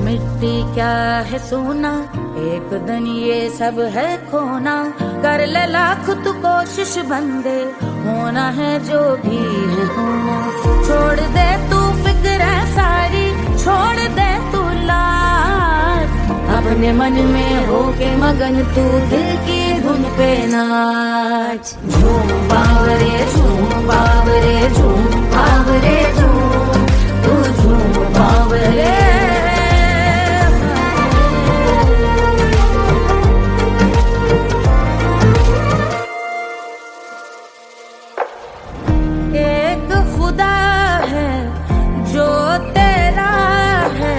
मिट्टी क्या है सोना, एक दिन ये सब है खोना। कर ले लाख तू कोशिश बंदे, होना है जो भी है होना। छोड़ दे तू फिक्र सारी, छोड़ दे तू लाज, अपने मन में होके मगन तू दिल की धुन पे नाच। झूम बावरे झूम बावरे झूम बावरे झूम, तू झूम बावरे। एक खुदा है जो तेरा है,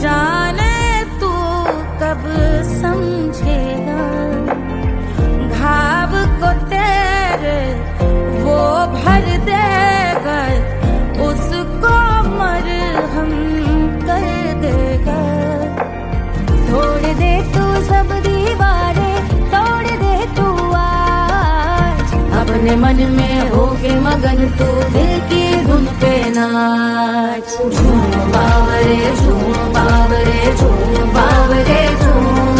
जाने तू कब समझेगा। घाव को तेरे वो भर देगा, उसको मरहम कर देगा। तोड़ दे तू सब दीवारें, तोड़ दे तू आज, अपने मन में होके मगन तू दिल की धुन पे नाच। झूम बावरे झूम बावरे झूम बावरे झूम,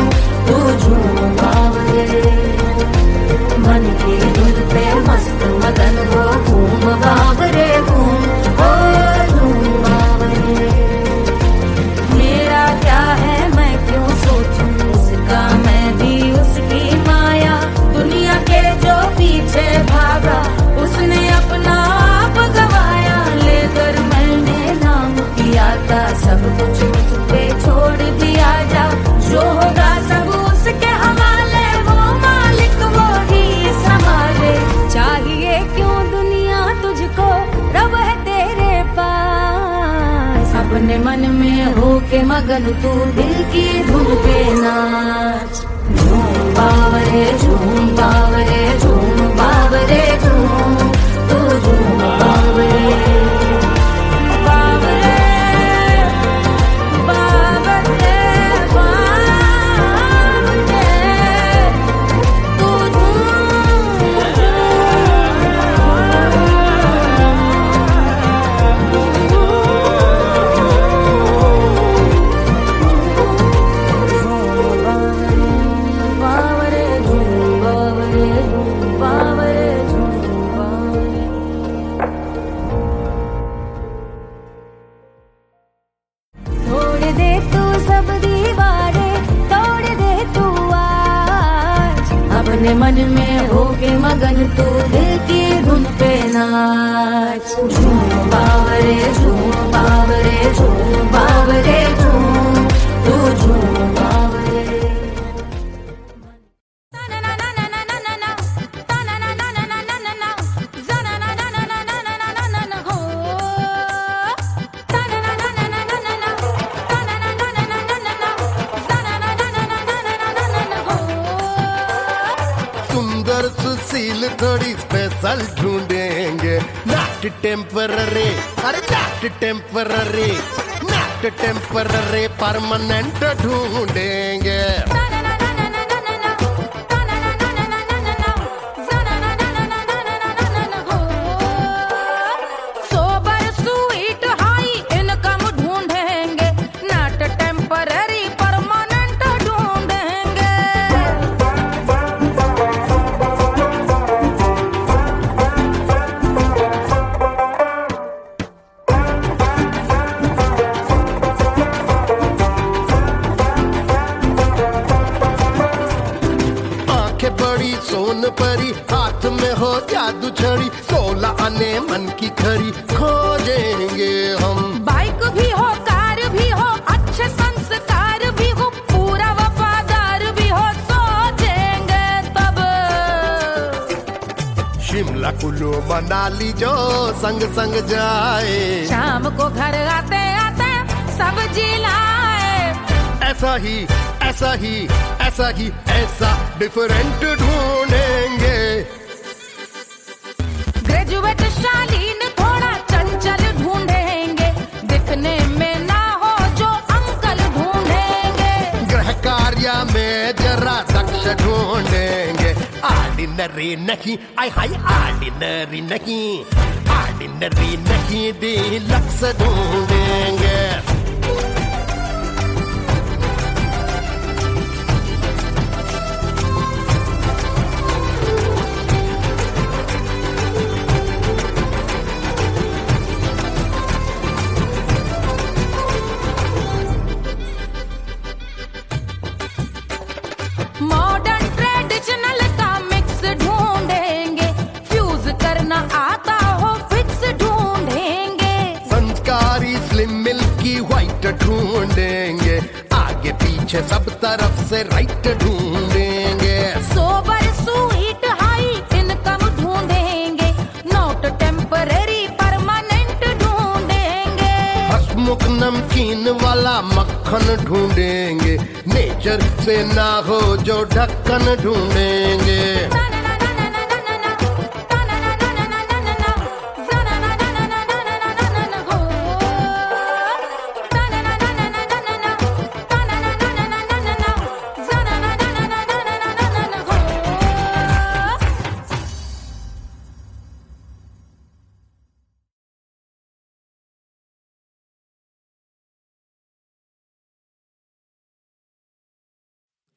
तू झूम बावरे। मन की धुन पे मस्त मगन हो, घूम बावरे घूम, ओ झूम बावरे। मेरा क्या है मैं क्यों सोचूं, उसका मैं भी उसकी माया। दुनिया के जो पीछे भागा, उसने अपना आप गवाया। लेकर मैंने नाम किया था, सब कुछ मुझ पे छोड़ दिया जा। जो होगा सब उसके हवाले, वो मालिक वो ही संभाले। चाहिए क्यों दुनिया तुझको, रब है तेरे पास। अपने मन में होके मगन तू दिल की धुन पे नाच। झूम बावरे झूम बावरे झूम बावरे झूम, तू झूम बावरे। बावरे बावरे बावरे, तू अपने मन में होके मगन तू दिल की धुन पे नाच। झूम बावरे झूम बावरे झूम बावरे झूम, तू झूम बावरे। सुशील थोड़ी स्पेशल ढूंढेंगे, नॉट टेम्पररी, अरे not temporary, not temporary, permanent ढूंढेंगे। सोबर स्वीट हाई इनकम ढूंढेंगे, नॉट टेम्पररी परमानेंट ढूंढेंगे। बड़ी सोन परी, हाथ में हो जादू छड़ी, 16 आने मन की खरी खोजेंगे हम। बाइक भी हो कार भी हो, अच्छे संस्कार भी हो, पूरा वफादार भी हो, सोचेंगे तब। शिमला कुल्लू मनाली जो संग संग जाए, शाम को घर आते आते सब्जी लाए। ऐसा ही ऐसा ही ऐसा ही ऐसा डिफरेंट ढूंढेंगे। ग्रेजुएट शालीन थोड़ा चंचल ढूंढेंगे, दिखने में ना हो जो अंकल ढूंढेंगे। गृह कार्य में जरा दक्ष ढूंढेंगे, ऑर्डिनरी नहीं, आई हाई ऑर्डिनरी नहीं, ऑर्डिनरी नहीं, डीलक्स ढूंढेंगे। ढूंढेंगे, आगे पीछे सब तरफ से राइट ढूंढेंगे। सोबर स्वीट हाई इनकम ढूंढेंगे, नोट टेम्पररी परमानेंट ढूंढेंगे। हंसमुख नमकीन वाला मक्खन ढूंढेंगे, नेचर से ना हो जो ढक्कन ढूंढेंगे।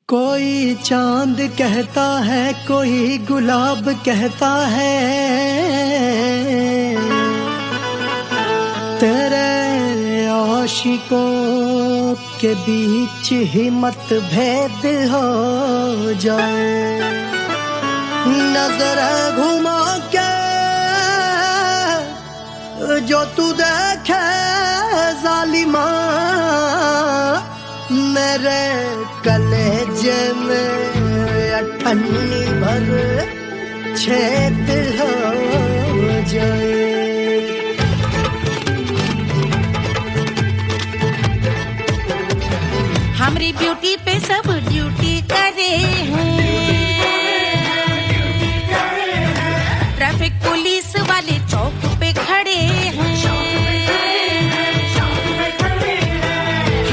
कोई चांद कहता है, कोई गुलाब कहता है, तेरे आशिकों के बीच ही मतभेद हो जाए। नजर घुमा के जो तू देखे जालिमा, मेरे कलेजे में अठन्नी भर छेद हो जाए। हमारी ब्यूटी पे सब ड्यूटी करे हैं, ट्रैफिक पुलिस वाले चौक पे खड़े हैं।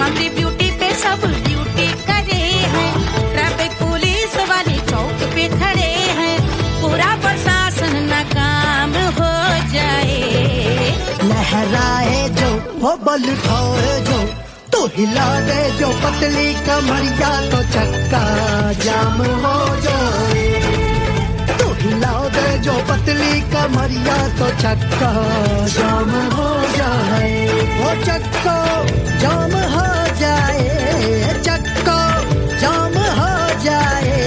हमारी ब्यूटी पे सब ड्यूटी करे हैं, ट्रैफिक पुलिस वाले चौक पे खड़े हैं। पूरा प्रशासन नाकाम हो जाए। लहराए जो वो बल खाए जो, तो हिला दे जो पतली कमरिया, तो चक्का जाम हो जाए। तो हिला दे जो पतली कमरिया, तो चक्का जाम हो जाए। वो चक्का जाम हो जाए, चक्का जाम हो जाए।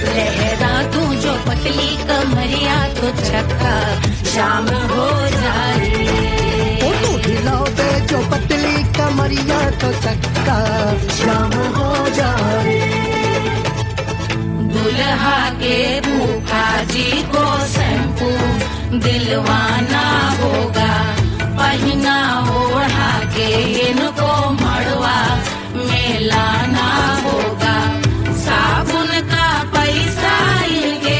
लहरा तू जो पतली कमरिया, तो चक्का जाम हो जाए। ओ तू हिला दे जो पतली कमरिया, तो चक्का जाम हो जाए। दुल्हा के फूफा जी को शैम्पू दिलवाना होगा, पहना ओढ़ा के इनको मड़वा में लाना होगा। साबुन का पैसा इनके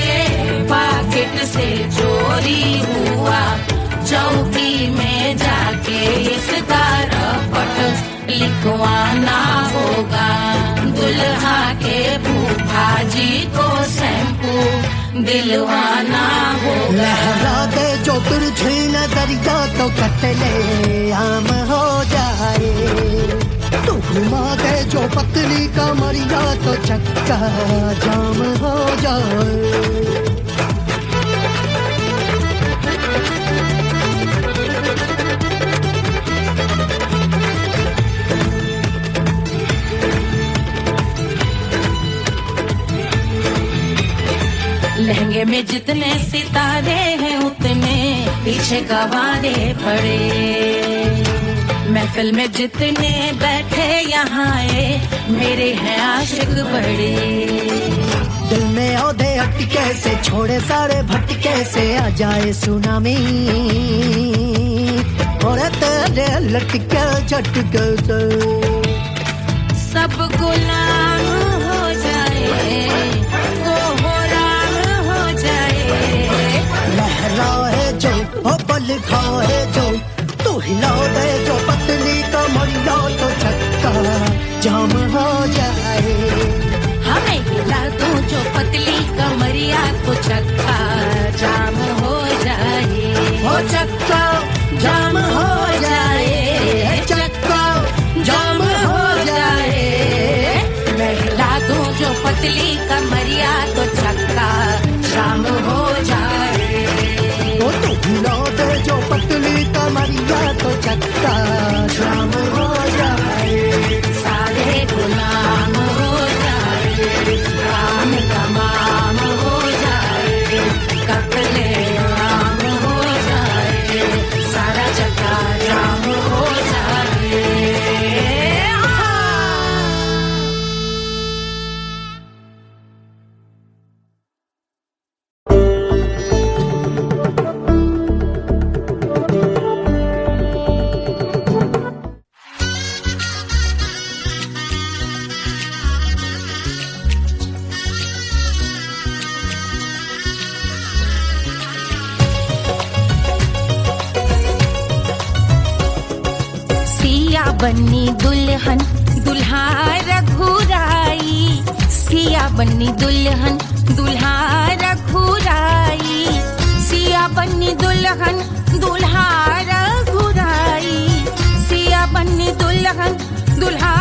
पॉकेट से चोरी हुआ, चौकी में जाके इसका रपट लिखवाना होगा। दुल्हा के फूफा जी को शैम्पू दिलवाना होगा। लहरा दे जो तिरछी नजरिया, तो कतले आम हो जाए। तू घुमा दे जो पतली कमरिया, तो चक्का जाम हो जाए। लहंगे में जितने सितारे हैं, उतने पीछे गवारे पड़े। महफिल में जितने बैठे यहाँ आए, मेरे हैं आशिक बड़े। दिल में औधे अटके से, छोड़े सारे भटके से, आ जाए सुनामी और तेरे लटके झटके से सब गुलाम हो जाए, वो हो जाए। लहराए जो ओ बल खाए जो, तू हिला दे जो पतली कमरिया, तो चक्का जाम हो जाए। हमें हिला दूं जो पतली कमरिया, तो चक्का जाम हो जाए। हो चक्का जाम हो जाए, चक्का जाम हो जाए। मैं हिला दूं जो पतली कमरिया, तो चक्का जाम हो जाए। ओ तू हिला दे जो पतली कमरिया, तो चक्का जाम हो जाए। सारे गुलाम हो जाए, काम तमाम हो जाए, कत्ले आम हो जाए, सारा चक्का जाम हो जाए। बन्नी दुल्हन दुल्हा रघुराई, सिया बन्नी दुल्हन दुल्हा रघुराई, सिया बन्नी दुल्हन दुल्हा रघुराई, सिया बन्नी दुल्हन दुल्हा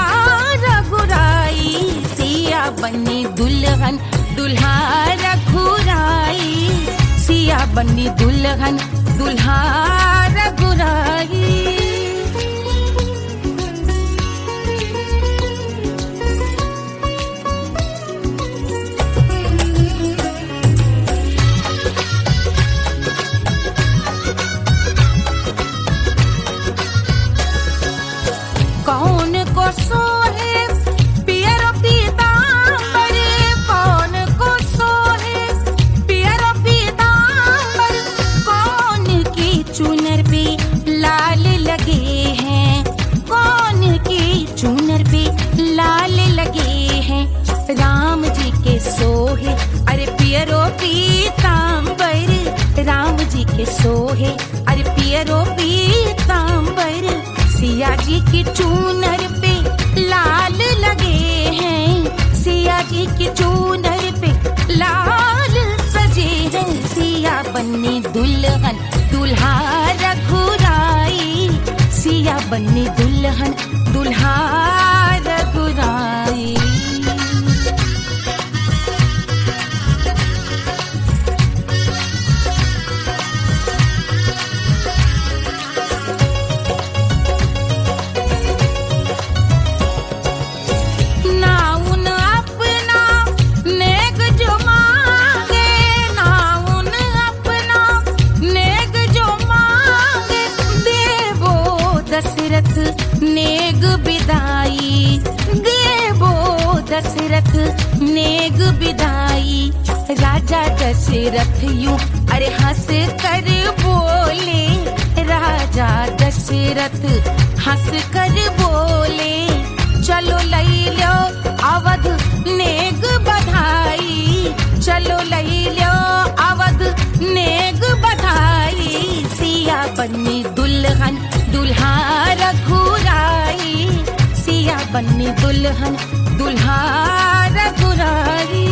रघुराई, सिया बन्नी दुल्हन दुल्हा रघुराई, सिया बन्नी दुल्हन दुल्हा रघुराई। कौन को सोहे पियरो पीतांबर, कौन को सोहे पियरो पीतांबर, कौन की चुनर पे लाल लगे हैं, कौन की चुनर पे लाल लगे हैं, राम जी के सोहे अरे पियरो पीतांबर, राम जी के सोहे अरे पियरो पीतांबर, सिया जी की चूनर पे लाल लगे हैं, सिया जी की चूनर पे लाल सजे हैं, सिया बन्नी दुल्हन दुल्हा रघुराई, सिया बन्नी दुल्हन दुल्हा रघुराई। नेग बिदाई देवो दशरथ नेग बिदाई, राजा दशरथ यूं अरे हंस कर बोले, राजा दशरथ हंस कर बोले, चलो लई लो अवध नेग बधाई, चलो लई लो अवध नेग बधाई, सिया बन्नी दुल्हन दुल्हा रघुराई, सिया बन्नी दुल्हन दुल्हा रघुराई।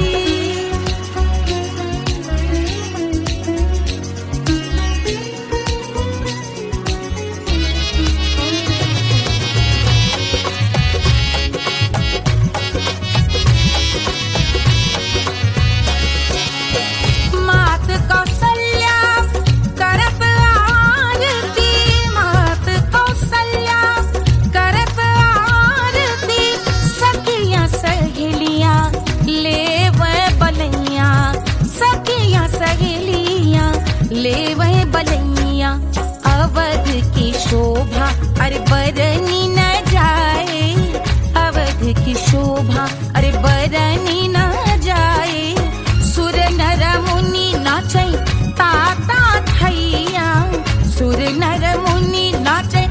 मात कौशल्या करत आरती, मात कौशल्या करत आरती, सखियां सहेलियां लेवे बलैया, सखियां सहेलियां लेवे बलैया, अवध की शोभा अरे बरनी न जाए, अवध की शोभा अरे बरनी न जाए, सुर नर मुनि नाचे ताता थैया, सुर नर मुनि नाचे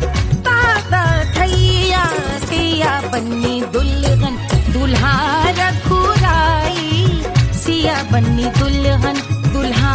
ताता थैया, सिया बन्नी दुल्हन दुल्हा रघुराई, सिया बन्नी दुल्हन दुल्हा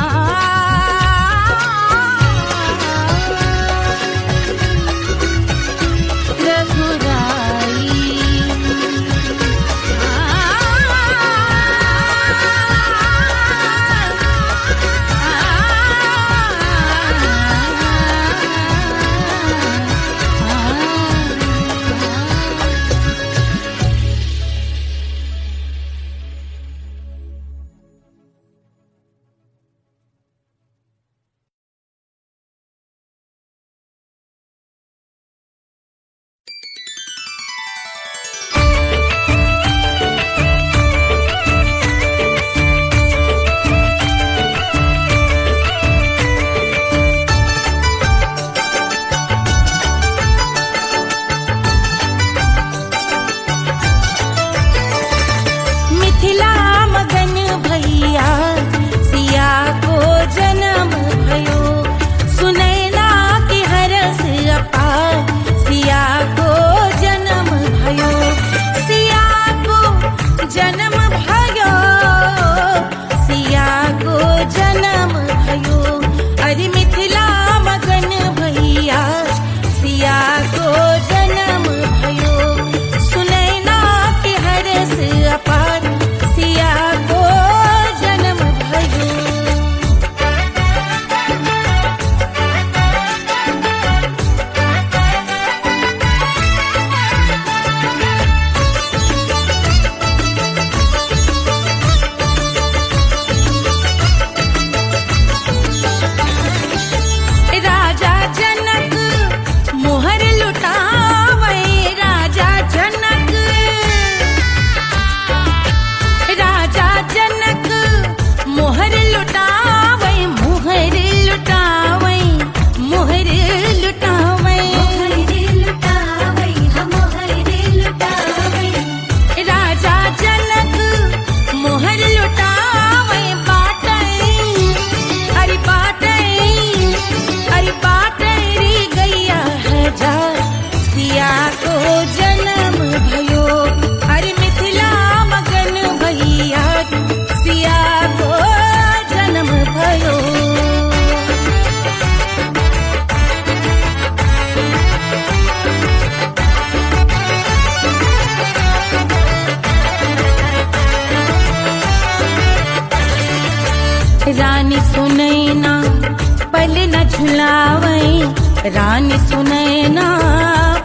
झुलावे रानी सुनैना,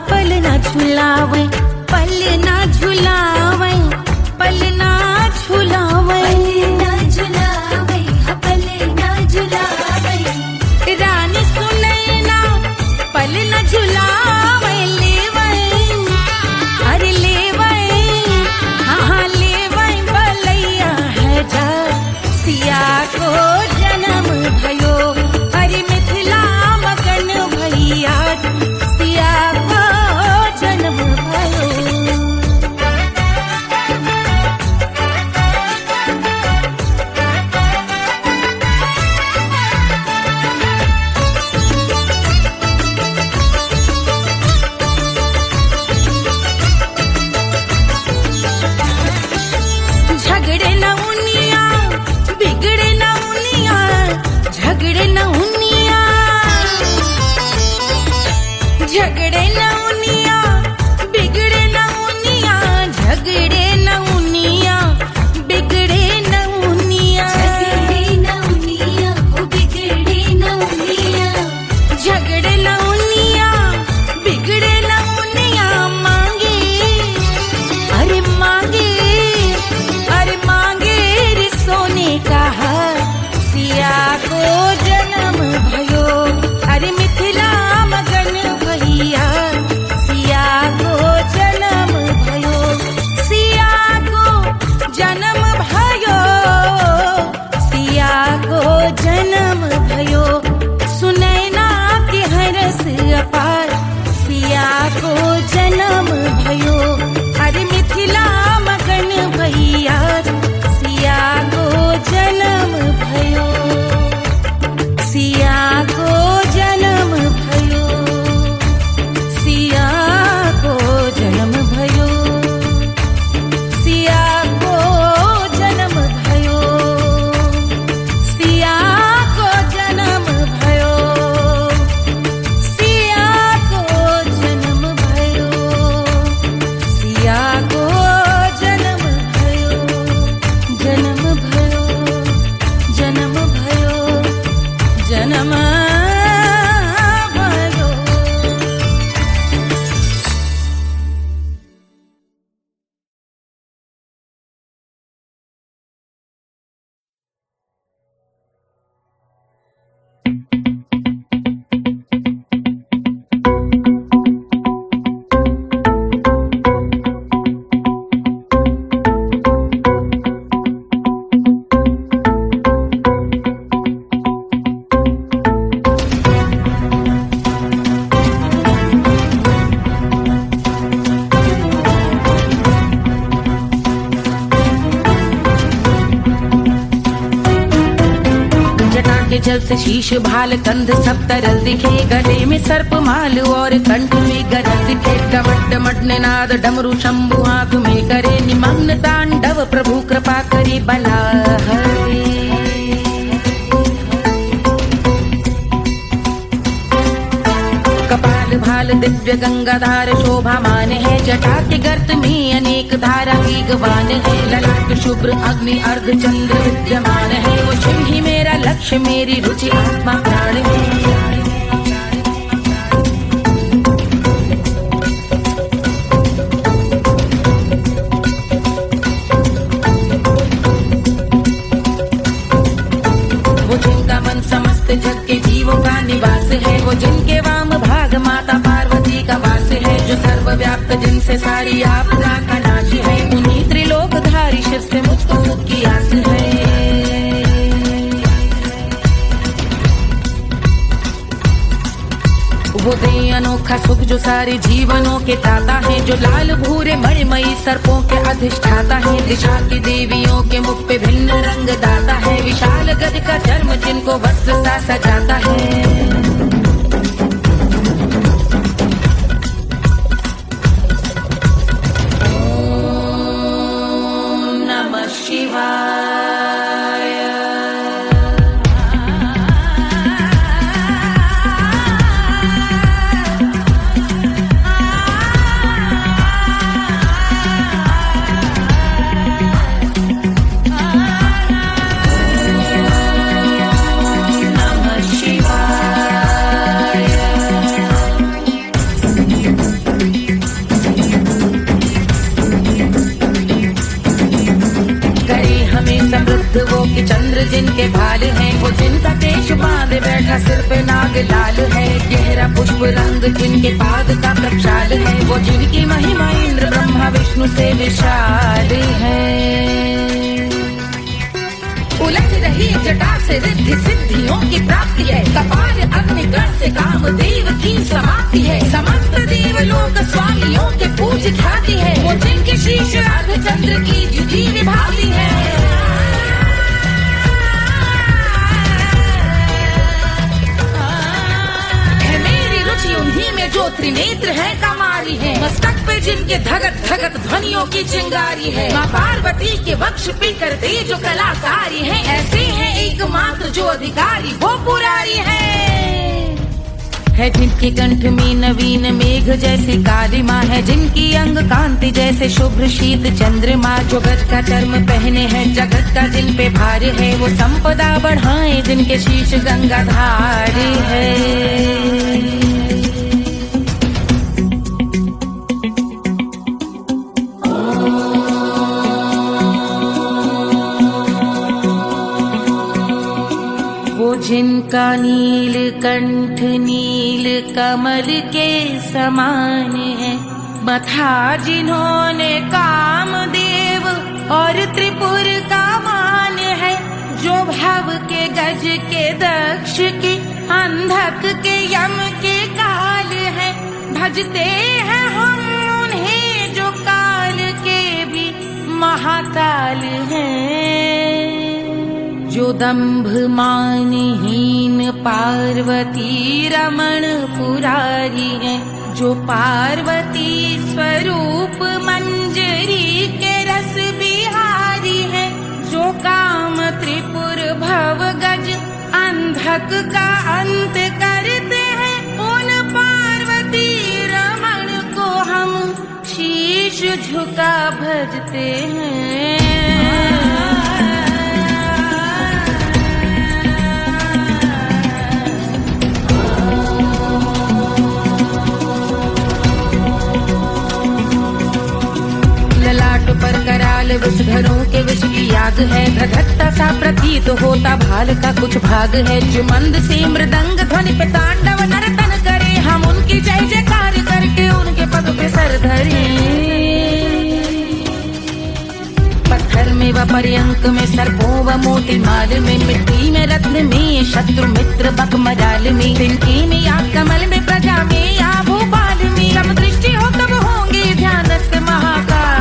पल न झुलावे, पल न झुलावे, पल न झुलावे, पल न झुलावे, रानी सुनैना पल न झुलावे, लेवै अरे लेवै, हाँ लेवै बलैया है जा, सिया को जन्म भयो, अरे मिथिला मगन भैया, सिया को जन्म भयो। झगड़े न उनिया, बिगड़े न उनिया, झगड़े न उनिया, झगड़े न उनिया, बिगड़े न उनिया, झगड़े न उनिया, बिगड़े न उनिया, झगड़े न उनिया, ओ बिगड़े न उनिया, झगड़े न उनिया, बिगड़े न उनिया, मांगे अरे मांगे, अरे मांगे रे सोने का हार, सिया को जन्म भयो, अरे मिथिला मगन भैया, सिया को जन्म भयो, सिया को जन्म भयो, सिया को जन्म भयो, सुनैना के हरस अपार, सिया को जन्म भयो, अरे मिथिला मगन भैया, सिया को जन्म भयो, सिया को जन्म भयो, सिया को जन्म भयो, सिया को जन्म भयो, सिया को जन्म भयो, सिया को जन्म भयो, सिया को जन्म भयो, जन्म भयो, जन्म भयो, जन्म भयो। जटा के जल से शीश भाल कंध सब तरल दिखे, गले में सर्प माल और कंठ में गरज दिखे, कमट डमट निनाद डमरू शंभु हाथ में करे निमग्न तांडव, प्रभु कृपा करे बला हरे। कपाल भाल दिव्य गंगाधार शोभामान है, जटा के गर्त में अनेक धारा की गवान है, ललाट शुभ्र अग्नि अर्ध चंद्र विद्यमान है, वो शिव ही मेरा लक्ष्य मेरी रुचि आत्मा प्राण है। वो जिनका मन समस्त जग के जीवों का निवास है, वो जिनके वाम भाग माता पार्वती का वास है, जो सर्वव्याप्त जिनसे सारी आपदा का नाश है, उन्हीं त्रिलोकधारी शिव से मुझको सुख की आस है। वो दे अनोखा सुख जो सारे जीवनों के दाता है, जो लाल भूरे मणिमयी सर्पों के अधिष्ठाता है, दिशा की देवियों के मुख पे भिन्न रंग दाता है, विशाल गज का चर्म जिनको वस्त्र सा सजाता है। ओम नमः शिवाय। नमः शिवाय। तथा सिर पे नाग लाल है, गहरा पुष्प रंग जिनके पाद का प्रक्षाल है, वो जिनकी महिमा इंद्र ब्रह्मा विष्णु से विशाल है। उलझ रही जटा से रिद्धि सिद्धियों की प्राप्ति है, कपाल अग्निगण से कामदेव की समाप्ति है, समस्त देवलोक स्वामियों के पूज ख्याति है, वो जिनके शीश अर्धचंद्र की द्युति विभाती है। उन्हीं में जो त्रिनेत्र है कमारी है, मस्तक पे जिनके धगत धगत ध्वनियों की चिंगारी है, माँ पार्वती के वक्ष पे करते जो कलाकारी है, ऐसे हैं एकमात्र जो अधिकारी वो पुरारी है जिनके कंठ में नवीन मेघ जैसे काली माँ है, जिनकी अंग कांति जैसे शुभ्र शीत चंद्रमा, जो गज का चर्म पहने हैं जगत का जिन पे भार है, वो संपदा बढ़ाए जिनके शीश गंगाधार है। जिनका नील कंठ नील कमल के समान है, मथा जिन्होंने कामदेव और त्रिपुर का मान है, जो भव के गज के दक्ष के अंधक के यम के काल है, भजते हैं हम उन्हें जो काल के भी महाकाल हैं, जो दंभ मानहीन पार्वती रमण पुरारी है, जो पार्वती स्वरूप मंजरी के रस बिहारी है, जो काम त्रिपुर भव गज अंधक का अंत करते हैं, उन पार्वती रमण को हम शीश झुका भजते हैं। पर कराल विषधरों के विष की याद है, धधकता सा प्रतीत होता भाल का कुछ भाग है, जो मंद से मृदंग ध्वनि पे तांडव नर्तन करे, हम उनकी जय जयकार करके उनके पद पे सर धरे। पत्थर में व पर्यंक में सर्पों व मोती माल में, मिट्टी में रत्न में शत्रु मित्र बक मजाल में, तिनकी में या कमल में प्रजा में या भोपाल में, जब दृष्टि हो तब होंगे ध्यानस्थ महाकाल।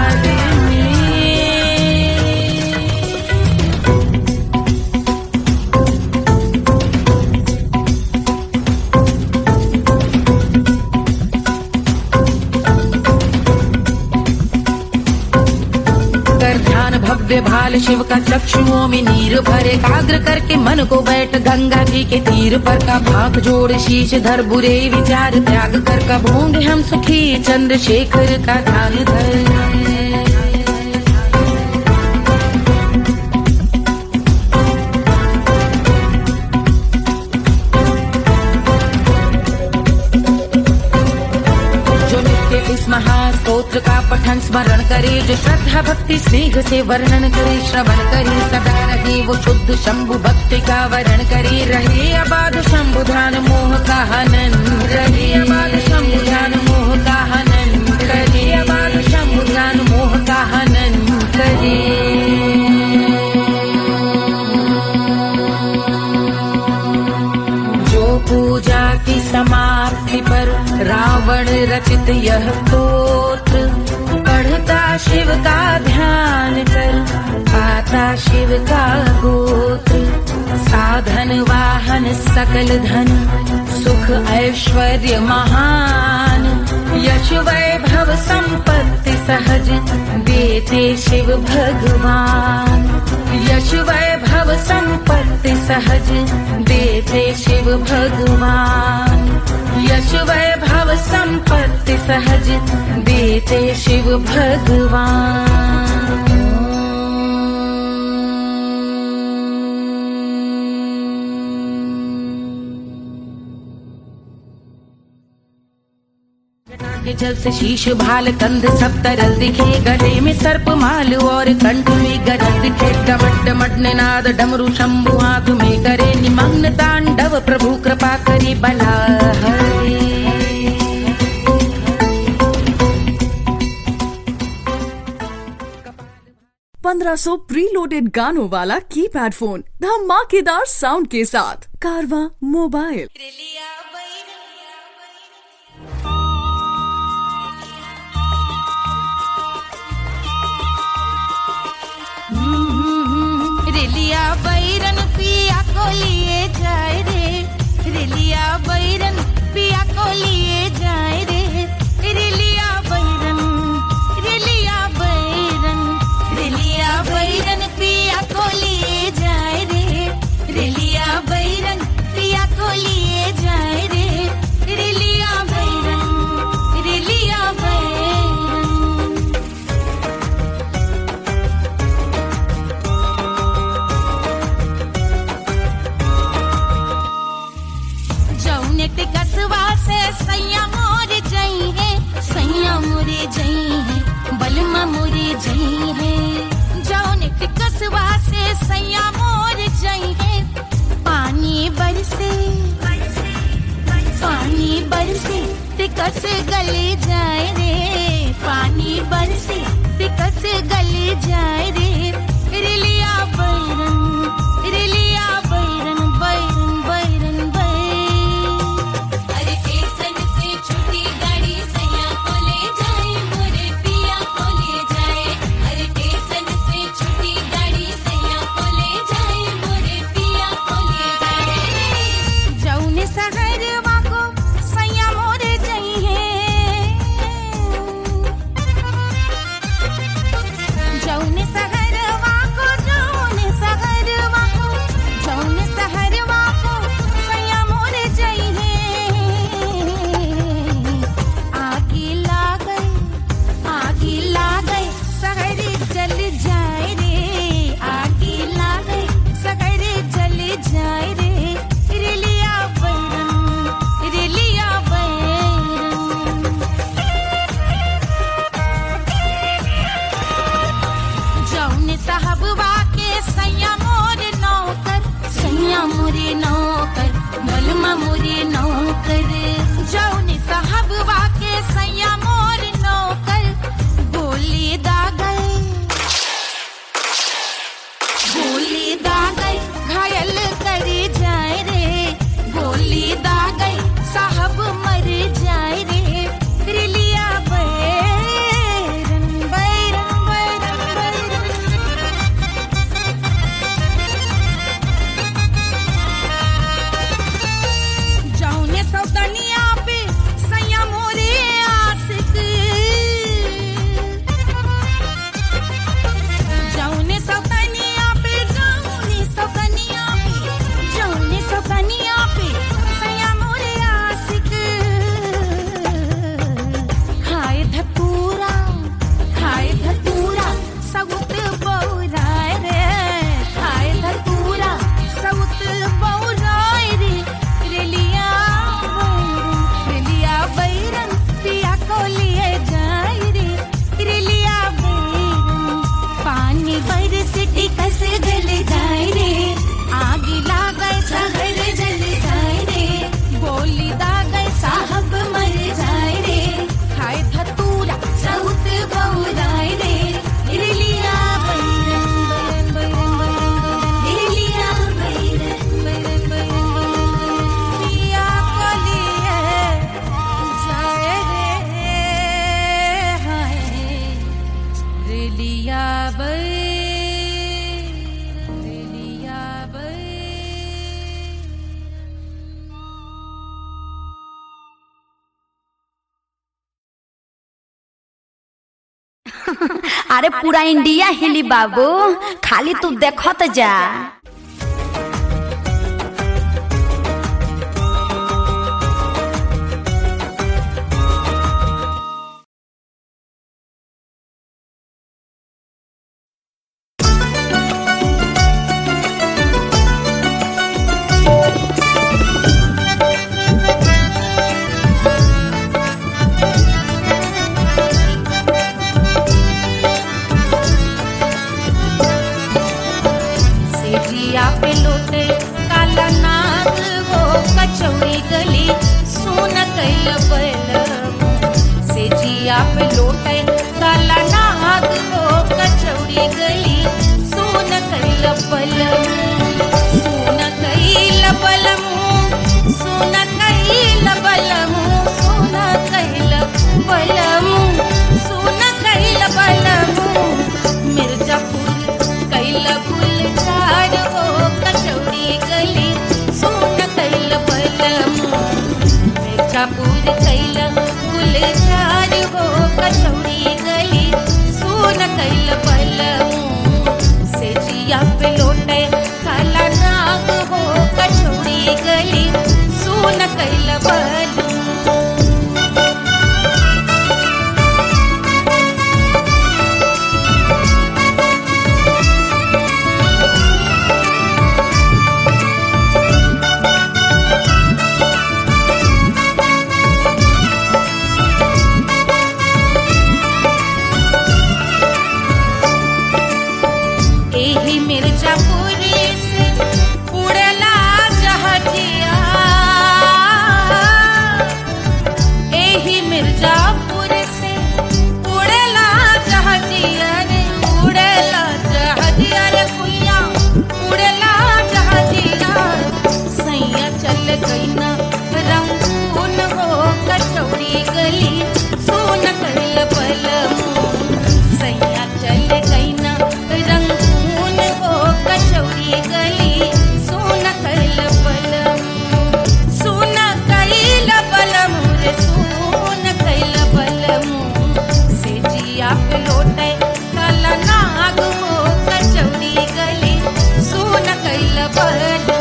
भव्य भाल शिव का चक्षुओं में नीर भरे, एकाग्र करके मन को बैठ गंगा जी के तीर पर, का भाग जोड़ शीश धर बुरे विचार त्याग कर, कब होंगे हम सुखी चंद्रशेखर का ध्यान धर। इस महास्तोत्र का पठन स्मरण करे, जो श्रद्धा भक्ति स्नेह से वर्णन करे, श्रवण करे सदा रहे वो शुद्ध शंभु भक्ति का वर्ण करे, रहे अबाध शंभु ध्यान मोह का हनन, रहे अबाध शंभु ध्यान मोह का हनन करे, अबाध शंभु ध्यान मोह का हनन करे। पूजा की समाप्ति पर रावण रचित यह स्तोत्र, पढ़ता शिव का ध्यान कर पाता शिव का गोत्र, साधन वाहन सकल धन सुख ऐश्वर्य महान, यश वैभव संपत्ति सहज देते शिव भगवान, यश वैभव संपत्ति सहज देते शिव भगवान, यश वैभव संपत्ति सहज देते शिव भगवान। के जल से शीश भाल कंध सब तरल दिखे, गले में सर्प माल और कंठ में गरज दिखे। डमट डमट निनाद डमरू शंभु हाथ में करे निमग्न तांडव, प्रभु कृपा करे बला हरे। 1500 प्रीलोडेड गानों वाला कीपैड फोन धमाकेदार साउंड के साथ कारवा मोबाइल। रेलिया बैरन पिया को लिए जाए रे, रेलिया बैरन पिया को लिए जाए रे, रेलिया बैरन, रेलिया बैरन, रेलिया बैरन पिया को लिए जाए रे, रेलिया बैरन पिया को लिए जाए रे, रेलिया बैरन, रेलिया बैरन। जौनेट कसवा से सैया मोरे जई है, सैया मोरे जई है, बलमा मोरे जई है। जौनेट कसवा से सैया मोरे जई है, पानी बरसे, पानी बरसे तिकस गले जाए रे, पानी बरसे तिकस गले जाए रे, रेलिया बैरन, रेलिया बैरन, बैरन बैरन बैरन। अरे स्टेशन से छुट्टी गाड़ी सैया को ले जाए, मोरे पिया को ले जाए। अरे स्टेशन से छुट्टी गाड़ी सैया को ले जाए, मोरे पिया को ले जाए। जौने सहरवा को सैया मोरे जई है, जौने सहरवा को, जौने सहरवा को, जौने सहरवा को सैया मोरे जई है। आगे लागल, आगे लागल सहर जल जाए रे, आगे लागल सहर जल जाए रे, रेलिया बैरन, रेलिया बैरन। जौने साहबवा के सैया मोरे नौकर, सैया मोरे नौकर, बलमा मोरे नौकर। जौने साहबवा के सैया मोरे नौकर, गोली दागल, गोली दागल घायल करे जाए रे, गोली दागल साहब मर जाए रे, रेलिया बैरन, बैरन बैरन बैरन। जौने सौतनिया पे सैया मोरे आशिक, जौने सौतनिया पे, जौने सौतनिया पे, जौने सौतनिया पे सैया मोरे आशिक। खाए धतूरा, खाए धतूरा सउत बौराए रे, खाए धतूरा सउत बौराए रे, रेलिया बैरन, रेलिया बैरन पिया को लिए जाए रे, रेलिया बैरन। पानी बरस टिकस गल जाए रे, आगे लागल सहर जल जाए रे, गोली दागल साहब मर जाए रे, खाए धतूरा सउत बौराए रे, रेलिया बैरन, बैरन बैरन बैरन, रेलिया बैरन, बैरन बैरन पिया को लिए जाए रे, हाय रेलिया बैरन, रेलिया बैरन। अरे पूरा इंडिया हिली बाबू, खाली तू देखत जा। मिर्जापुर कैल गुलजार हो कचौड़ी गली सुन कैल बलमू से जिया पे लोटे काला नाग हो कचौड़ी गली सुन कैल बलमू। एही मिर्जापुर से उड़ला जहाजिया, एही मिर्जापुर से उड़ला जहाजिया रे उड़ला जहाजिया रे कुइया उड़ला जहाजिया। सैया चल गई न रंगून हो कचौड़ी गली सुन कैल बलमू। सैया चल गई न रंगून हो कचौड़ी गली सुन कैल बलमू। सुन कैल बलमू रे सुन कैल बलमू से जिया पे लोटे काला नाग हो कचौड़ी गली सुन कैल बलमू।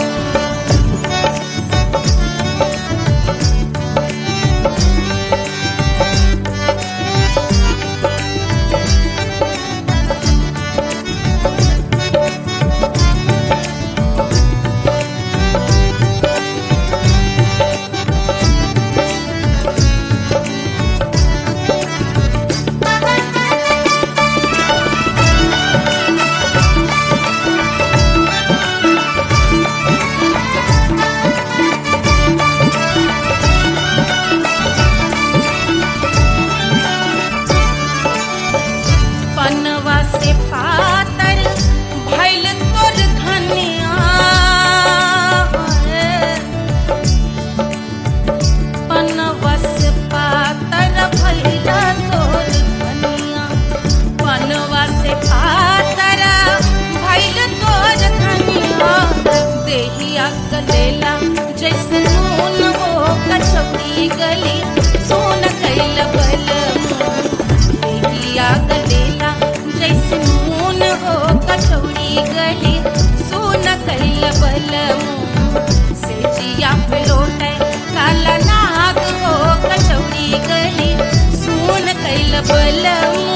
पनवा से पातर भइल तोर धनिया, पनवा से पातर भइल तोर धनिया। पनवा से पातर भइल तोर धनिया। देहिया गलेला जैसे नून हो कचौड़ी गली सुन कैल बलमू। देहिया गलेला जैसे नून हो कचौड़ी गली सुन कैल बलमू। से जिया पे लोटे काला नाग हो कचौड़ी गली सुन कैल बलमू।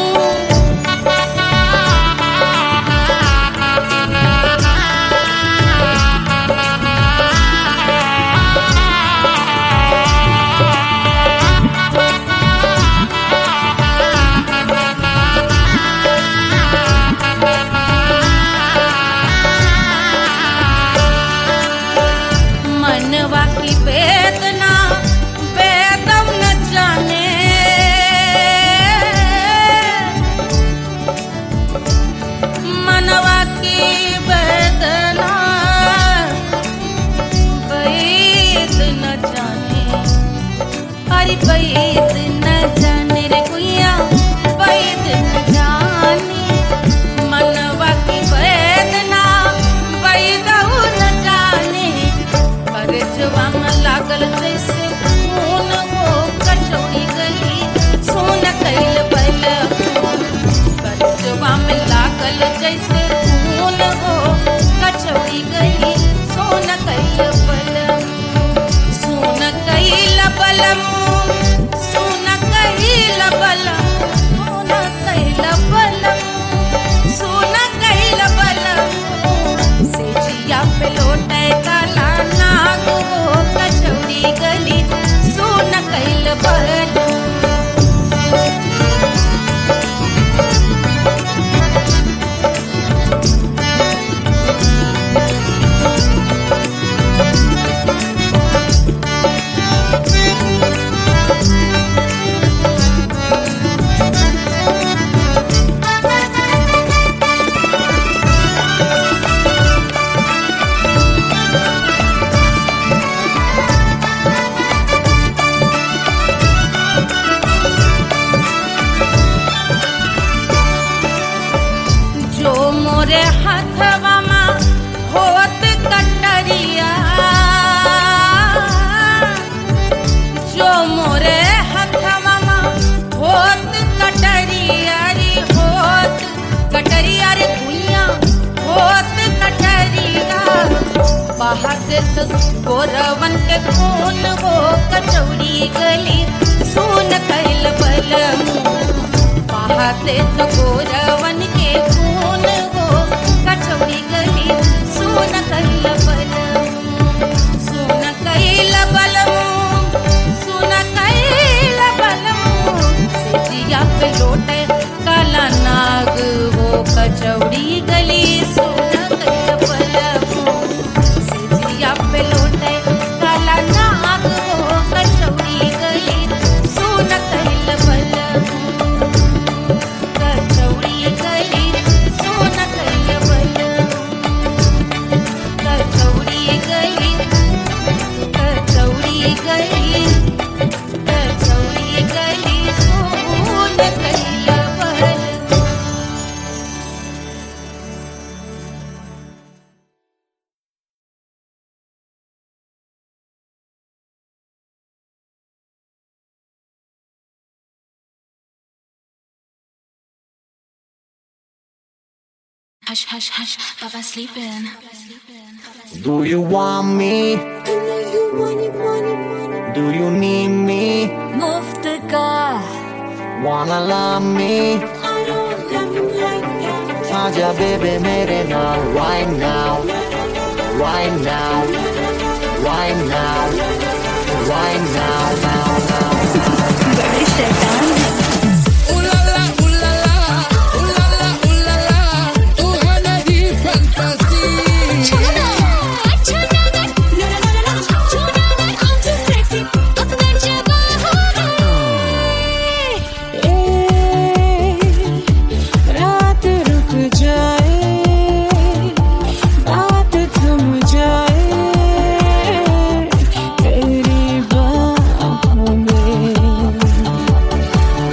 मनवा की वेदना वेदम न जाने, मनवा की वेदना वैद न जाने। अरे वैद न जाने रे कुइया वैद न जाने। मनवा की वेदना वैद न जाने। परजवा में लागल जैसे खून हो कचौड़ी गली सुन कैल बलमू। परजवा में लागल जैसे खून हो कचौड़ी गली सुन कैल बलमू। सुन कैल बलमू सुन बहाते तो गोरवन के खून वो कचौड़ी गली सोन कैल बलमू बहाते तो गोरवन के खून वो कचौड़ी गली सोन कैल बलमू सोन कैल बलमू सोन कैल बलमू सिजिया पे लोटे काला नाग वो कचौड़ी गली सोन कैल बलमू सिजिया पे लोटे काला नाग वो कचौड़ी गली सोन कैल बलमू कचौड़ी गली सोन कैल बलमू कचौड़ी गली कचौड़ी गली कचौड़ी गली सोन कैल बलमू Hush, hush, hush, Papa sleeping. Do you want me? Do you need me? मुफ्त का Wanna love me? आजा baby मेरे नाल right now, right now, right now, right now, now, now. रात रुक जाए बात थम जाए तेरी बाहों में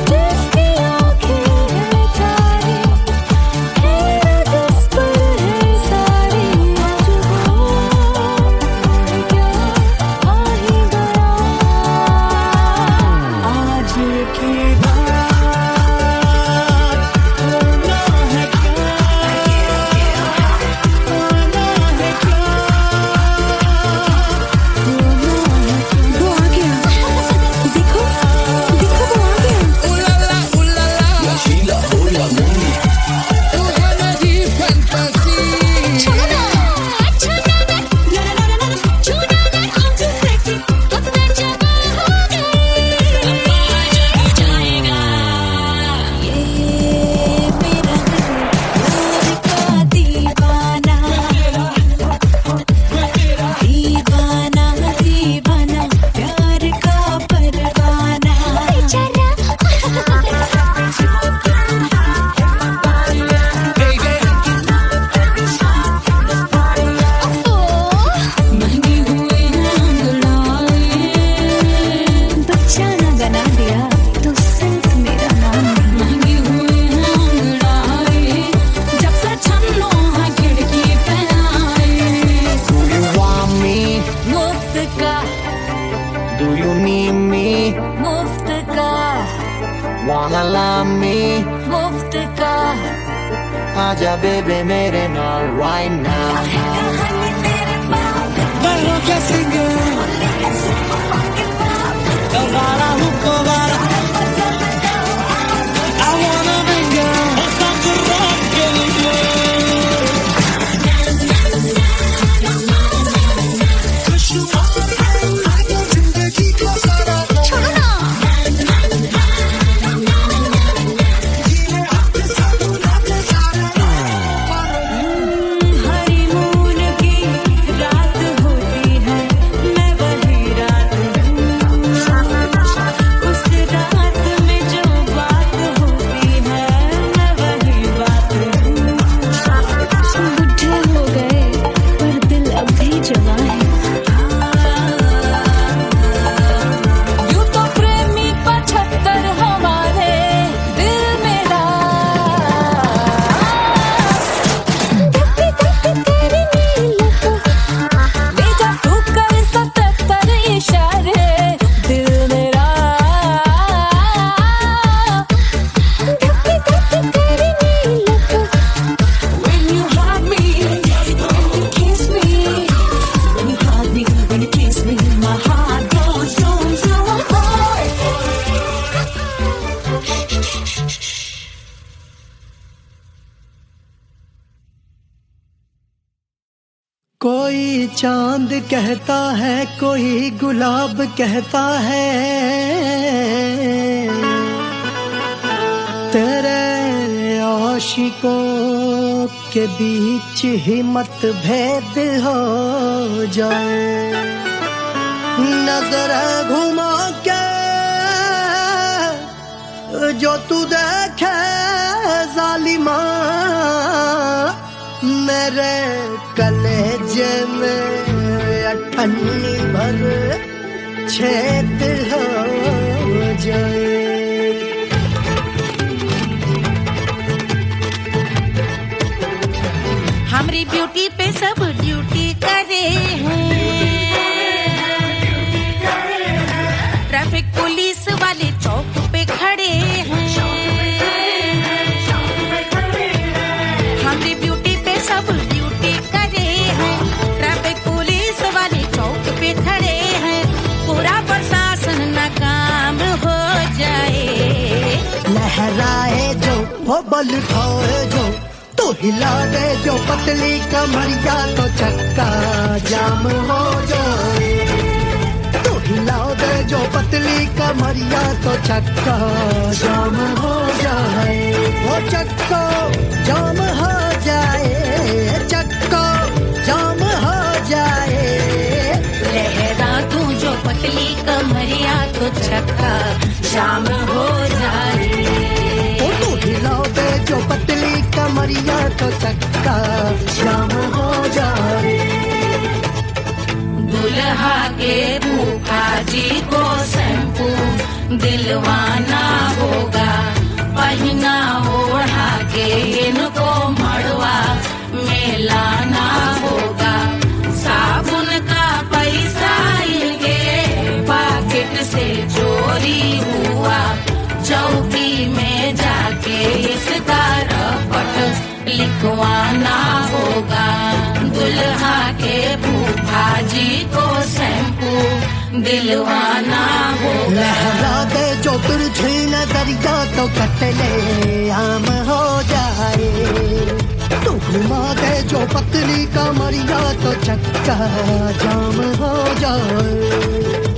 जिसकी आँखें हैं तारी तेरा दिस पर है सारी आज वो क्या आ ही गया आज की Do you need me? मुफ्त का Wanna love me? मुफ्त का आजा baby मेरे नाल right now. Pero que sigue Cavara Cavara I wanna bring you Stop the rock honeymoon की रात होती है मैं वही रात चांद कहता है, कोई गुलाब कहता है, तेरे आशिकों के बीच ही मतभेद हो जाए। नजर घुमा के जो तू देखे जालिमा, मेरे कलेजे में अठन्नी भर छेद हो जाए। हमारी ब्यूटी पे सब ड्यूटी करे हैं, ट्रैफिक पुलिस वाले चौक पे खड़े हैं। हमारी ब्यूटी पे सब ड्यूटी करे हैं, ट्रैफिक पुलिस वाले चौक पे खड़े हैं। पूरा प्रशासन नाकाम हो जाए। लहराए जो वो बल उठाए जो, तो हिला दे जो पतली कमरिया, तो चक्का जाम हो जाए। तो हिला दे जो पतली कमरिया, तो चक्का जाम हो जाए। वो चक्का जाम हो जाए, चक्का जाम हो जाए। लहरा तू जो पतली कमरिया, तो चक्का जाम हो जाए। तो हिला दे जो पतली कमरिया, तो चक्का जाम हो जाए। दुल्हा के फूफा जी को शैम्पू दिलवाना होगा, पहना ओढ़ा के इनको मड़वा में लाना होगा। साबुन का पैसा इनके पॉकेट से चोरी हुआ, चौकी में जाके इसका रपट लिखवाना होगा। दुल्हा के फूफा जी को शैम्पू दिलवाना होगा। लहरा दे जो तुरझी नजरिया, तो कतले आम हो जाए। तू घुमा दे जो पतली कमरिया, तो चक्का जाम हो जाए।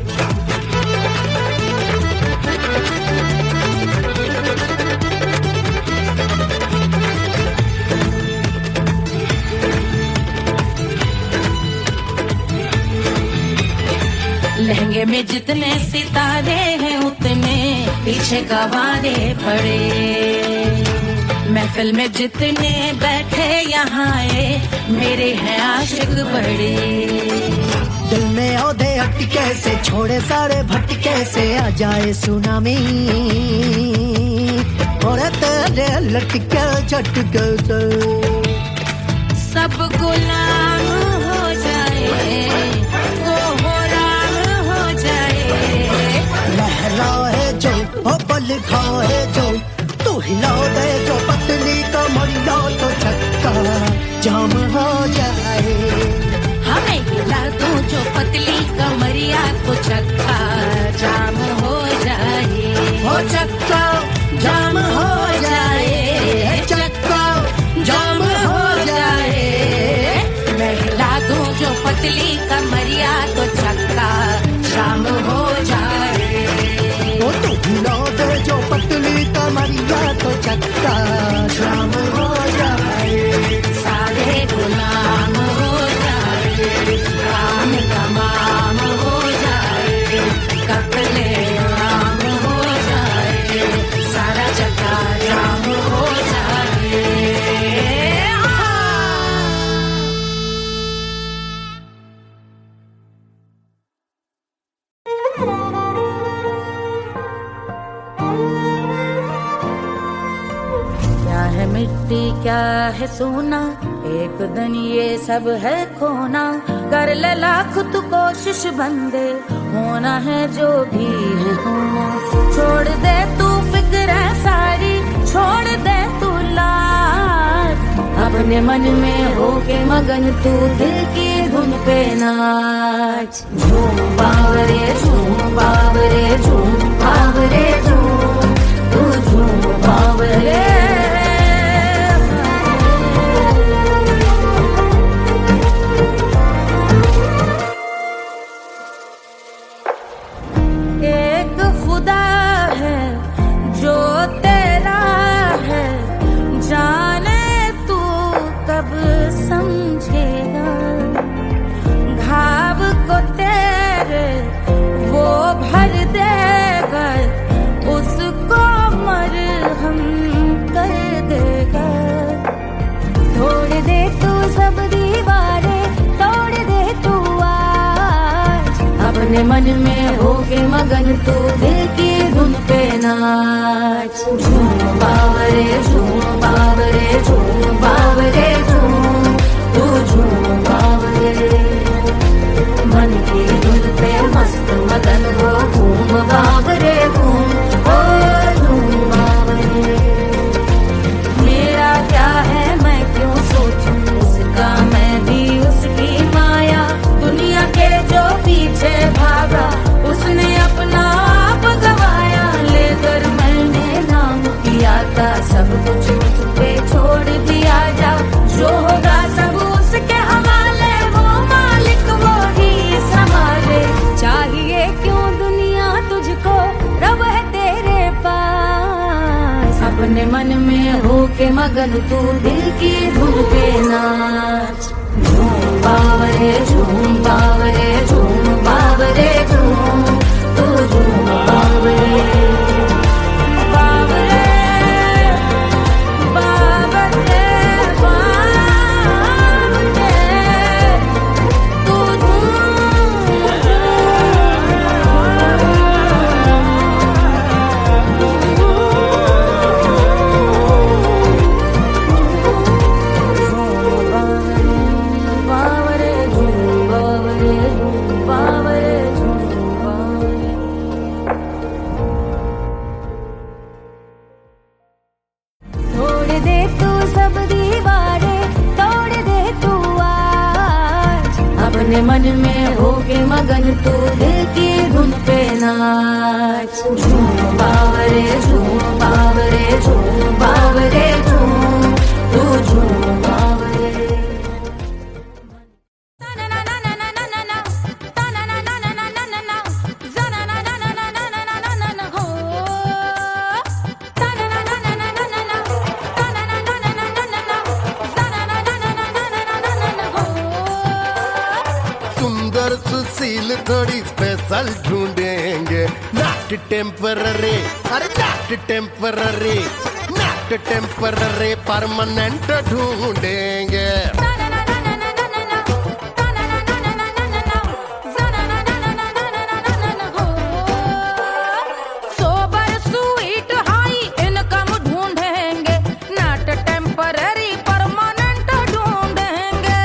लहंगे में जितने सितारे हैं, उतने पीछे गवारे पड़े। महफिल में जितने बैठे यहाँ आए, मेरे हैं आशिक बड़े। दिल में औधे अटके से, छोड़े सारे भटके से, आ जाए सुनामी और तेरे लटके झटके से सब गुलाम हो जाए, वो हो राम हो जाए। लहराए जो ओ बल खाए जो, तू हिला दे जो पतली कमरिया, तो चक्का जाम हो जाए। हमें हिला दो जो पतली कमरिया, तो चक्का जाम हो जाए। ओ चक्का जाम हो जाए, चक्का जाम हो जाए। मैं हिला दूं जो पतली कमरिया, तो चक्का जाम हो जाए। ओ तू हिला दे जो पतली कमरिया, तो चक्का जाम हो जाए। सारे गुलाम हो जाए, काम तमाम हो जाए। कपले आम हो जाए, सारा चक्का जाम हो जाए। क्या है मिट्टी क्या है सोना, एक दिन ये सब है खोना। कर ले लाख तू कोशिश बंदे, होना है जो भी है होना। छोड़ दे तू फिक्र सारी, छोड़ दे तू लाज। अपने मन में होके मगन तू दिल की धुन पे नाच। झूम बावरे झूम बावरे झूम बावरे झूम, तू झूम बावरे। होके मगन तू दिल की धुन पे नाच। झूम बावरे झूम बावरे झूम बावरे झूम, तू झूम बावरे। मन की धुन पे मस्त मगन हो घूम बावरे घूम, ओ झूम बावरे। मेरा क्या है मैं क्यों सोचूं उसका, मैं भी उसकी माया। दुनिया के जो पीछे भागा उसने अपना आप गवाया। लेकर मैंने नाम किया था सब कुछ उस पे छोड़ दिया जा। जो होगा सब उसके हवाले, वो मालिक वो ही संभाले। चाहिए क्यों दुनिया तुझको, रब है तेरे पास। अपने मन में होके मगन तू दिल की धुन पे नाच। झूम बावरे झूम बावरे झूम बावरे झूम, तू झूम बावरे। बावरे बावरे बावरे, तू बावरे झूम बावरे झूम बावरे झूम बावरे। तोड़ दे तू सब दीवारें, तोड़ दे तू आज। अपने मन में होके मगन तू दिल की धुन पे नाच। झूम बावरे झूम बावरे झूम बावरे झूम, तू झूम बावरे। सुंदर सुशील थोड़ी स्पेशल ढूंढेंगे, नॉट टेम्पररी, अरे not temporary, not temporary, permanent ढूंढेंगे। सोबर स्वीट हाई इनकम ढूंढेंगे, नॉट टेम्पररी परमानेंट ढूंढेंगे।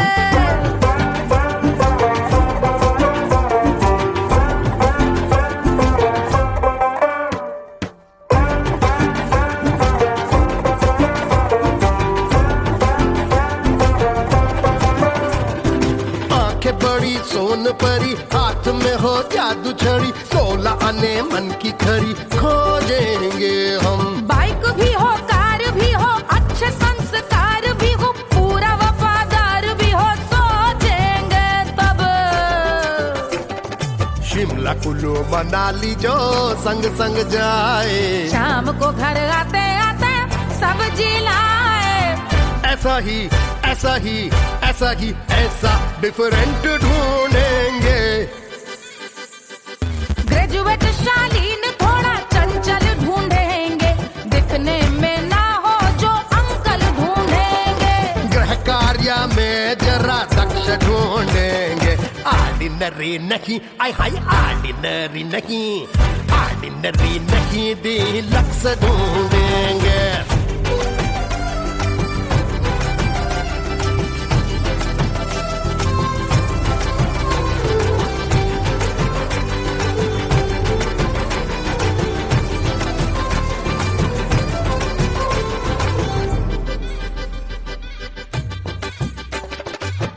आंखें बड़ी सोन परी, हाथ में हो जादू छड़ी, 16 आने मन की खरी खोजेंगे हम। बाइक भी हो कार भी हो, अच्छे संस्कार भी हो, पूरा वफादार भी हो, सोचेंगे तब। शिमला कुल्लू मनाली जो संग संग जाए, शाम को घर आते आते सब्जी लाए। ऐसा ही ऐसा ही ऐसा ही ऐसा डिफरेंट ढूंढेंगे। ग्रेजुएट शालीन थोड़ा चंचल ढूंढेंगे, दिखने में ना हो जो अंकल ढूंढेंगे। गृह कार्य में जरा दक्ष ढूंढेंगे, ऑर्डिनरी नहीं, आय हाय ऑर्डिनरी नहीं, ऑर्डिनरी नहीं, डीलक्स ढूंढेंगे।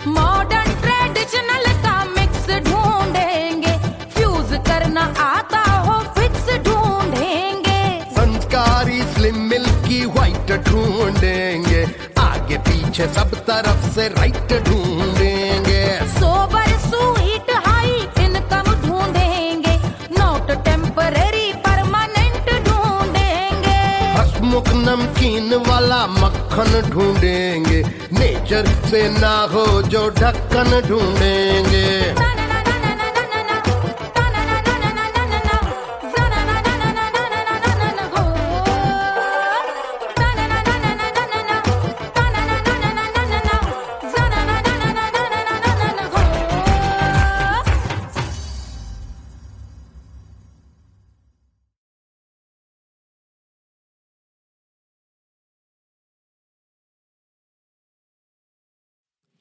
मॉडर्न ट्रेडिशनल का मिक्स ढूंढेंगे, फ्यूज करना आता हो फिक्स ढूंढेंगे। संस्कारी स्लिम मिल्की व्हाइट ढूंढेंगे, आगे पीछे सब तरफ से राइट ढूंढेंगे। सोबर स्वीट हाई इनकम ढूंढेंगे, नॉट टेम्पररी परमानेंट ढूंढेंगे। हंसमुख नमकीन वाला मक्खन ढूंढेंगे, नेचर से ना हो जो ढक्कन ढूंढेंगे।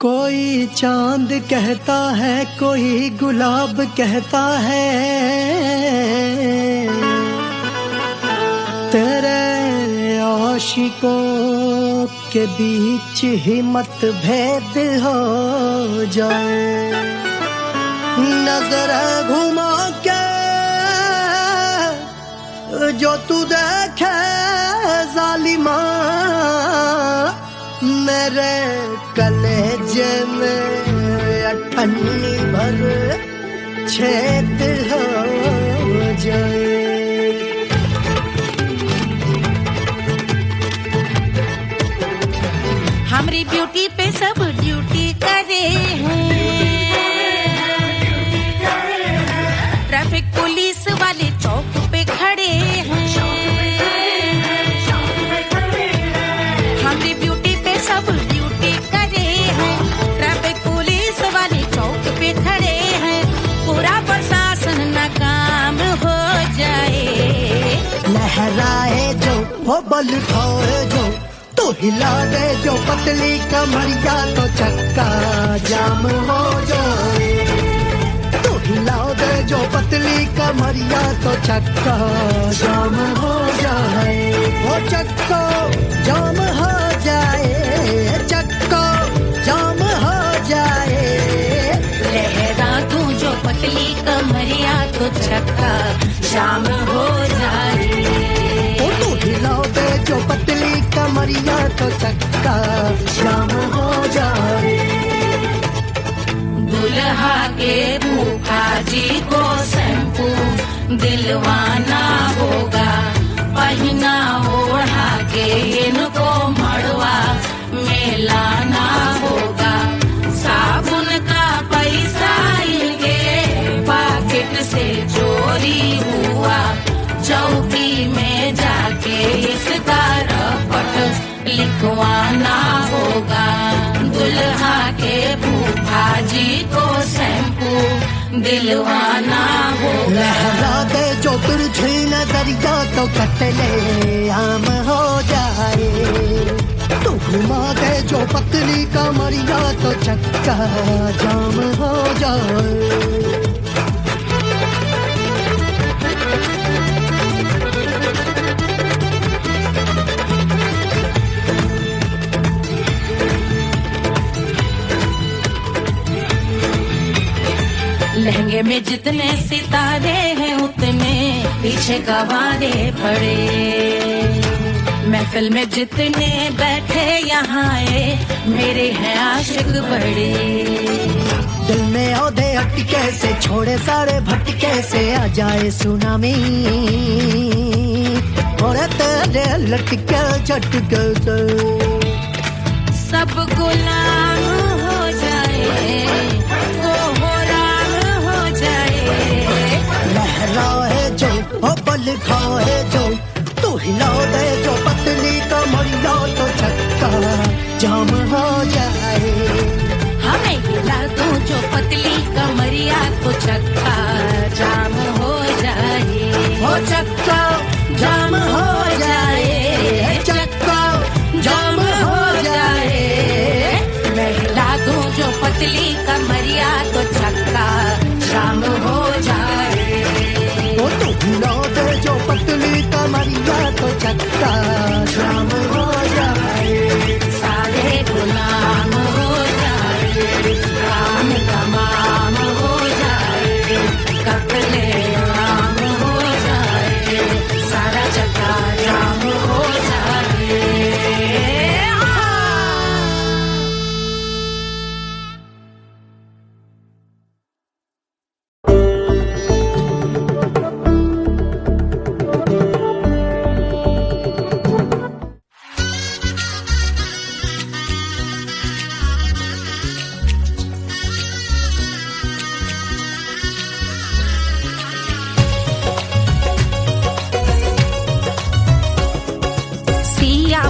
कोई चांद कहता है, कोई गुलाब कहता है, तेरे आशिकों के बीच ही मतभेद हो जाए। नजर घुमा के जो तू देखे जालिमा, मेरे कलेजे में अठन्नी भर छेद हो जाए। हमारी ब्यूटी पे सब ड्यूटी करे हैं, ट्रैफिक पुलिस वाले चौक पे खड़े हैं। हमारी ब्यूटी पे सब ड्यूटी करे हैं, ट्रैफिक पुलिस वाले चौक पे खड़े हैं। पूरा प्रशासन नाकाम हो जाए। लहराए जो वो बल उठाए जो, तो हिला दे जो पतली कमरिया, तो चक्का जाम हो जाए। तो हिला दे जो पतली कमरिया, तो चक्का जाम हो जाए। वो चक्का जाम हो जाए, चक्का जाम हो जाए। लहरा तू जो पतली कमरिया, तो चक्का जाम हो जाए। तो हिला दे जो पतली कमरिया, तो चक्का जाम हो जाए। दुल्हा के फूफा जी को शैम्पू दिलवाना होगा, पहना ओढ़ा के इनको मड़वा में लाना होगा। साबुन का पैसा इनके पॉकेट से चोरी हुआ, चौकी में जाके इसका रपट लिखवाना होगा। दुल्हा के फूफा जी को शैम्पू दिलवाना होगा। लहरा दे जो तुरझी नजरिया, तो कतले आम हो जाए। तू घुमा दे जो पतली कमरिया, तो चक्का जाम हो जाए। लहंगे में जितने सितारे हैं, उतने पीछे गवारे पड़े। महफिल में जितने बैठे यहाँ आए, मेरे हैं आशिक बड़े। दिल में औधे अटके से, छोड़े सारे भटके से, आ जाए सुनामी। और तेरे लटके झटके से सब गुलाम हो जाए, लहराए जो ओ बल खाए जो, तू हिला दे जो पतली कमरिया, तो चक्का जाम हो जाए। हमें हिला दो जो पतली कमरिया, तो चक्का जाम हो जाए। ओ चक्का जाम हो जाए, चक्का जाम हो जाए। मैं हिला दूं जो पतली कमरिया, तो चक्का जाम हो जाए। ओ तू हिला दे जो पतली कमरिया, तो चक्का जाम हो जाए। सारे गुलाम हो जाए, काम तमाम हो जाए, कपले आम हो जाए, सारा चक्का जाम हो जाए।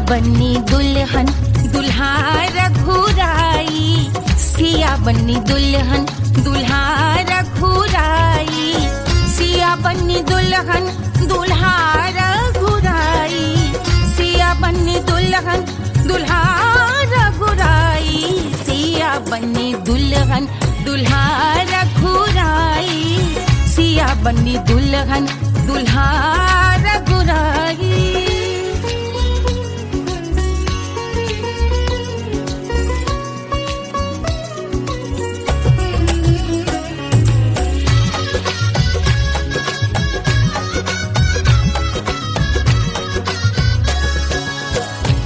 बन्नी दुल्हन दुल्हा रघुराई, सिया बन्नी दुल्हन दुल्हा रघुराई, सिया बन्नी दुल्हन दुल्हा रघुराई, सिया बन्नी दुल्हन दुल्हा रघुराई, सिया सिया बनी दुल्हन दुल्हा रघुराई, सिया बनी दुल्हन दुल्हा रघुराई।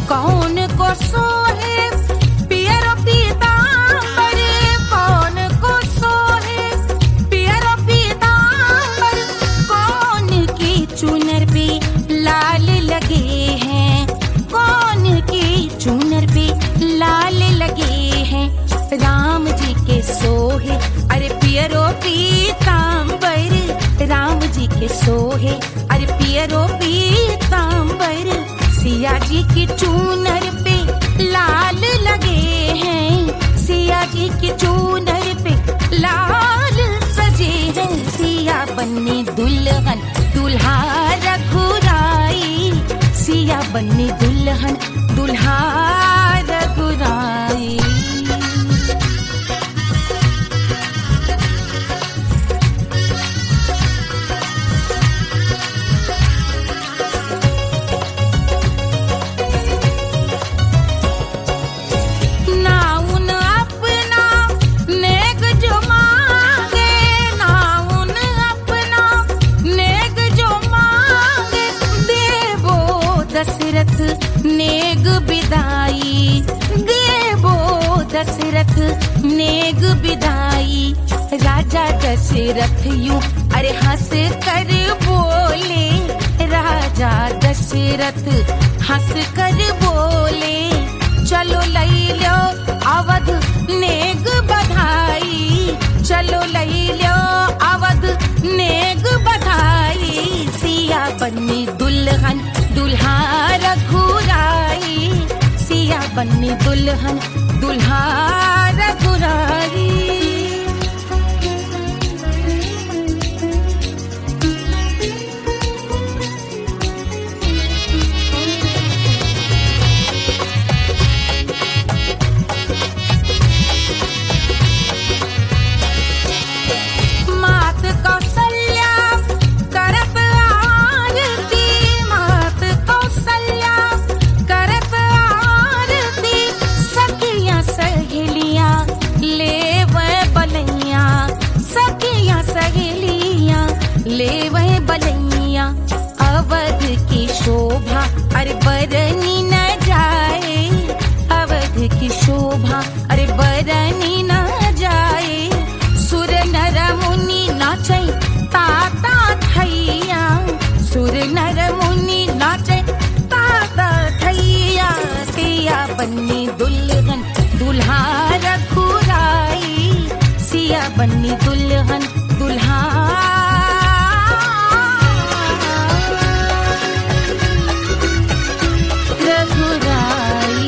कौन को सोहे पियरो पीतांबर, कौन को सोहे पियरो पीतांबर, कौन की चुनर पे लाल लगे हैं, कौन की चुनर पे लाल लगे हैं। राम जी के सोहे अरे पियरो पीतांबर, राम जी के सोहे अरे पियरो पीतांबर, सिया जी की चूनर पे लाल लगे हैं, सिया जी की चूनर पे लाल सजे हैं। सिया बनी दुल्हन दुल्हा रघुराई, सिया बनी दुल्हन दुल्हा रघुराई। नेग बिदाई देवो दशरथ नेग बिदाई, राजा दशरथ यूं अरे हंस कर बोले, राजा दशरथ हंस कर बोले, चलो लई लो अवध नेग बधाई, चलो लई लो अवध नेग बधाई। सिया बनी दुल्हन दुल्हा रघुराई, सिया बनी दुल्हन दुल्हा रघुराई। मात कौशल्या करत आरती, मात कौशल्या करत आरती, सखियां सहेलियां लेवे बलैया, सखियां सहेलियां लेवे बलैया। अवध की शोभा अरे बरनी न जाए, अवध की शोभा अरे बरनी न जाए। सुर नर मुनि नाचे ताता थैया, सुर नर मुनि नाचे ताता थैया। सिया बनी दुल्हन दुल्हा रघुराई, सिया बनी दुल्हन दुल्हा रघुराई।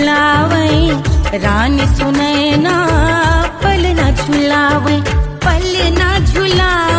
झुलावे रानी सुनैना पल न झुलावे पल न झुलावे